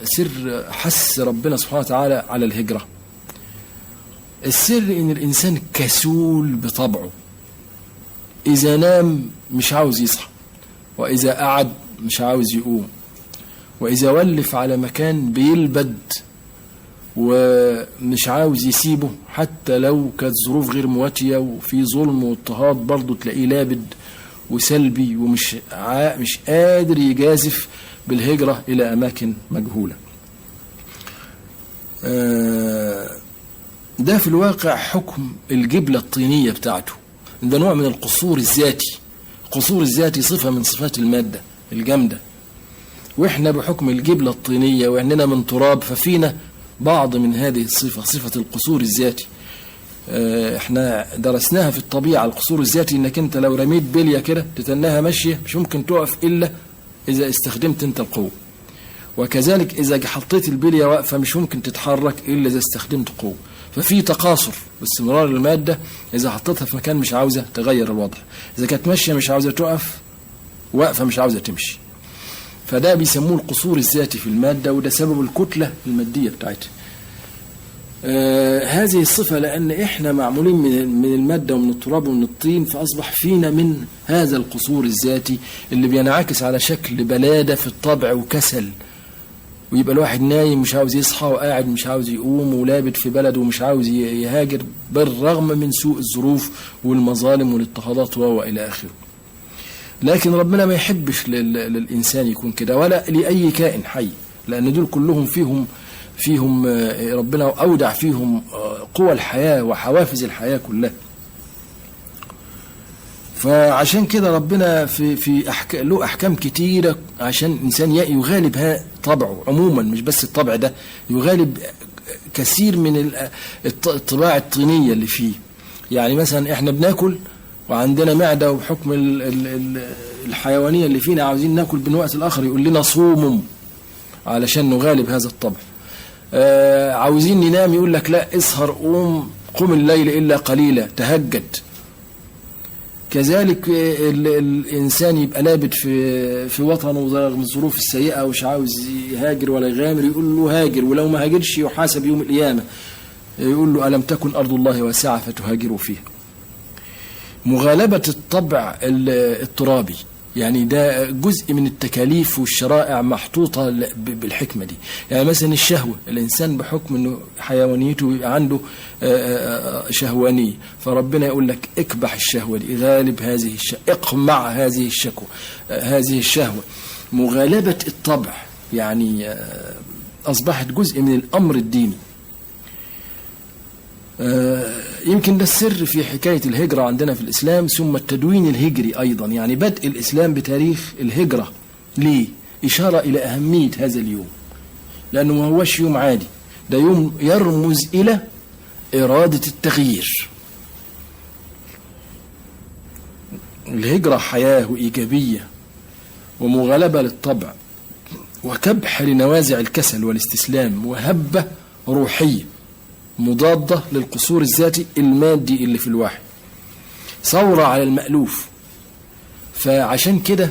سر حث ربنا سبحانه وتعالى على الهجرة؟ السر إن الإنسان كسول بطبعه، إذا نام مش عاوز يصحى، وإذا قعد مش عاوز يقوم، وإذا ولف على مكان بيلبد ومش عاوز يسيبه، حتى لو كانت ظروف غير مواتية وفي ظلم واضطهاد برضه تلاقيه لابد وسلبي، ومش مش قادر يجازف بالهجرة إلى أماكن مجهولة. ده في الواقع حكم الجبلة الطينية بتاعته، ده نوع من القصور الذاتي. القصور الذاتي صفة من صفات المادة الجامدة، وإحنا بحكم الجبلة الطينية وإننا من تراب ففينا بعض من هذه الصفة، صفة القصور الذاتي. احنا درسناها في الطبيعة. القصور الذاتي انك انت لو رميت بلية كده تتناها ماشية مش ممكن تقف الا اذا استخدمت انت القوة، وكذلك اذا حطيت البلية واقفة مش ممكن تتحرك الا اذا استخدمت قوة. ففي تقاصر باستمرار المادة، اذا حطيتها في مكان مش عاوزة تغير الوضع، اذا كانت ماشية مش عاوزة تقف، واقفة مش عاوزة تمشي. فده بيسموه القصور الذاتي في المادة، وده سبب الكتلة المادية بتاعتها. هذه الصفة لأن إحنا معمولين من المادة ومن التراب ومن الطين، فأصبح فينا من هذا القصور الذاتي اللي بينعكس على شكل بلادة في الطبع وكسل، ويبقى الواحد نايم مش عاوز يصحى، وقاعد مش عاوز يقوم، ولابد في بلده ومش عاوز يهاجر بالرغم من سوء الظروف والمظالم والاضطهادات وإلى آخره. لكن ربنا ما يحبش للإنسان يكون كده، ولا لأي كائن حي، لأن دول كلهم فيهم ربنا أودع فيهم قوى الحياة وحوافز الحياة كلها. فعشان كده ربنا له أحكام كتيرة عشان الإنسان يغالب طبعه عموما، مش بس الطبع ده، يغالب كثير من الطباع الطينية اللي فيه. يعني مثلا احنا بناكل وعندنا معدة، وبحكم الحيوانية اللي فينا عاوزين ناكل، من وقت الآخر يقول لنا صوموا علشان نغالب هذا الطبع. عاوزين ننام يقول لك لا، اسهر، قم الليل إلا قليلا، تهجد. كذلك الإنسان يبقى لابد في وطنه رغم الظروف السيئة ومش عاوز يهاجر ولا يغامر، يقول له هاجر، ولو ما هاجرش يحاسب يوم القيامة، يقول له ألم تكن أرض الله واسعة فتهاجروا فيها. مغالبة الطبع الترابي، يعني ده جزء من التكاليف والشرائع محطوطة بالحكمة دي. يعني مثلا الشهوة، الإنسان بحكم أنه حيوانيته يبقى عنده شهوانية، فربنا يقول لك اكبح الشهوة دي، غالب هذه الشهوة، اقمع هذه الشهوة. مغالبة الطبع يعني أصبحت جزء من الأمر الديني. يمكن ده السر في حكاية الهجرة عندنا في الإسلام، ثم التدوين الهجري أيضا، يعني بدء الإسلام بتاريخ الهجرة. ليه؟ إشارة إلى أهمية هذا اليوم، لأنه ما هوش يوم عادي، ده يوم يرمز إلى إرادة التغيير. الهجرة حياة وإيجابية ومغالبة للطبع، وكبح لنوازع الكسل والاستسلام، وهبة روحية مضادة للقصور الذاتي المادي اللي في الواحد، ثورة على المألوف. فعشان كده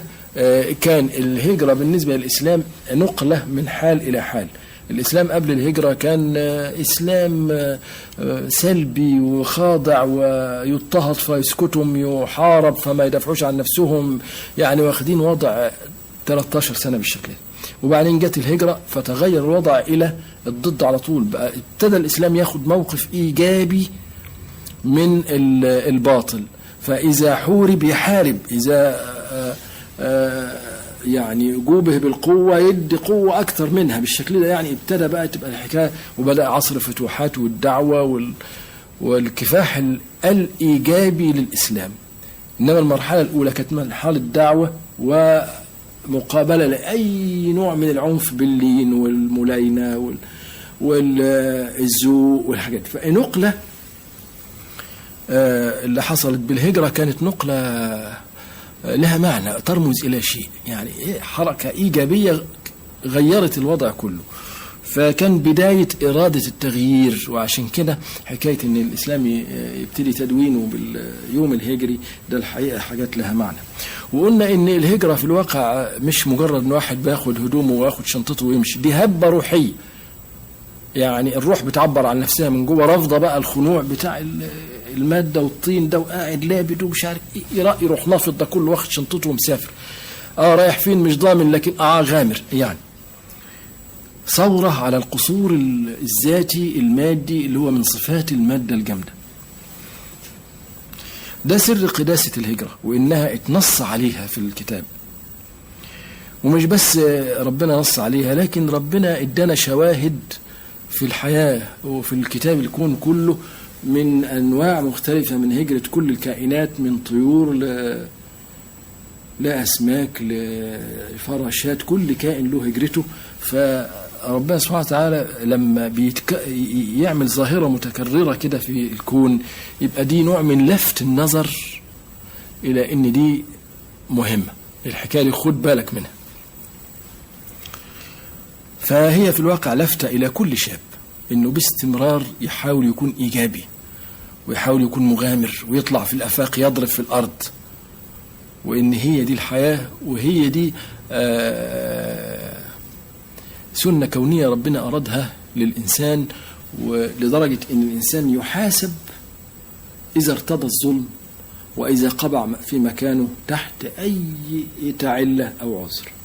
كان الهجرة بالنسبة للإسلام نقلة من حال إلى حال. الإسلام قبل الهجرة كان إسلام سلبي وخاضع، ويضطهد فيسكتهم، يحارب فما يدافعوش عن نفسهم، يعني واخدين وضع 13 سنة بالشكل. وبعدين جت الهجرة فتغير الوضع إلى الضد على طول، بقى ابتدى الإسلام ياخد موقف إيجابي من الباطل. فإذا حورب يحارب، إذا يعني جوبه بالقوة يدي قوة أكثر منها بالشكل ده. يعني ابتدى بقى تبقى الحكاية، وبدأ عصر الفتوحات والدعوة والكفاح الإيجابي للإسلام. إنما المرحلة الأولى كانت مرحلة دعوة ومقابلة لأي نوع من العنف باللين والملاينة والذوق والحاجات. فنقلة اللي حصلت بالهجرة كانت نقلة لها معنى، ترمز إلى شيء، يعني حركة إيجابية غيرت الوضع كله. فكان بداية إرادة التغيير. وعشان كده حكاية إن الإسلام يبتدي تدوينه باليوم الهجري ده الحقيقة حاجات لها معنى. وقلنا إن الهجرة في الواقع مش مجرد إن واحد بياخد هدومه وياخد شنطته ويمشي، دي هبة روحية. يعني الروح بتعبر عن نفسها من جوه، رافضة بقى الخنوع بتاع المادة والطين ده، وقاعد لابد ومش عارف إيه، يروح نافض ده كله واخد شنطته ومسافر. رايح فين مش ضامن، لكن غامر. يعني ثورة على القصور الذاتي المادي اللي هو من صفات المادة الجامدة. ده سر قداسة الهجرة، وإنها اتنص عليها في الكتاب. ومش بس ربنا نص عليها، لكن ربنا ادانا شواهد في الحياة وفي الكتاب الكون كله من أنواع مختلفة من هجرة كل الكائنات، من طيور لأسماك لفراشات، كل كائن له هجرته. فربنا سبحانه وتعالى لما يعمل ظاهرة متكررة كده في الكون، يبقى دي نوع من لفت النظر إلى إن دي مهمة الحكاية دي، خد بالك منها. فهي في الواقع لفتة إلى كل شاب إنه باستمرار يحاول يكون إيجابي، ويحاول يكون مغامر، ويطلع في الآفاق يضرب في الأرض، وإن هي دي الحياة، وهي دي سنة كونية ربنا أرادها للإنسان. ولدرجة إن الإنسان يحاسب إذا ارتضى الظلم، وإذا قبع في مكانه تحت أي علة أو عذر.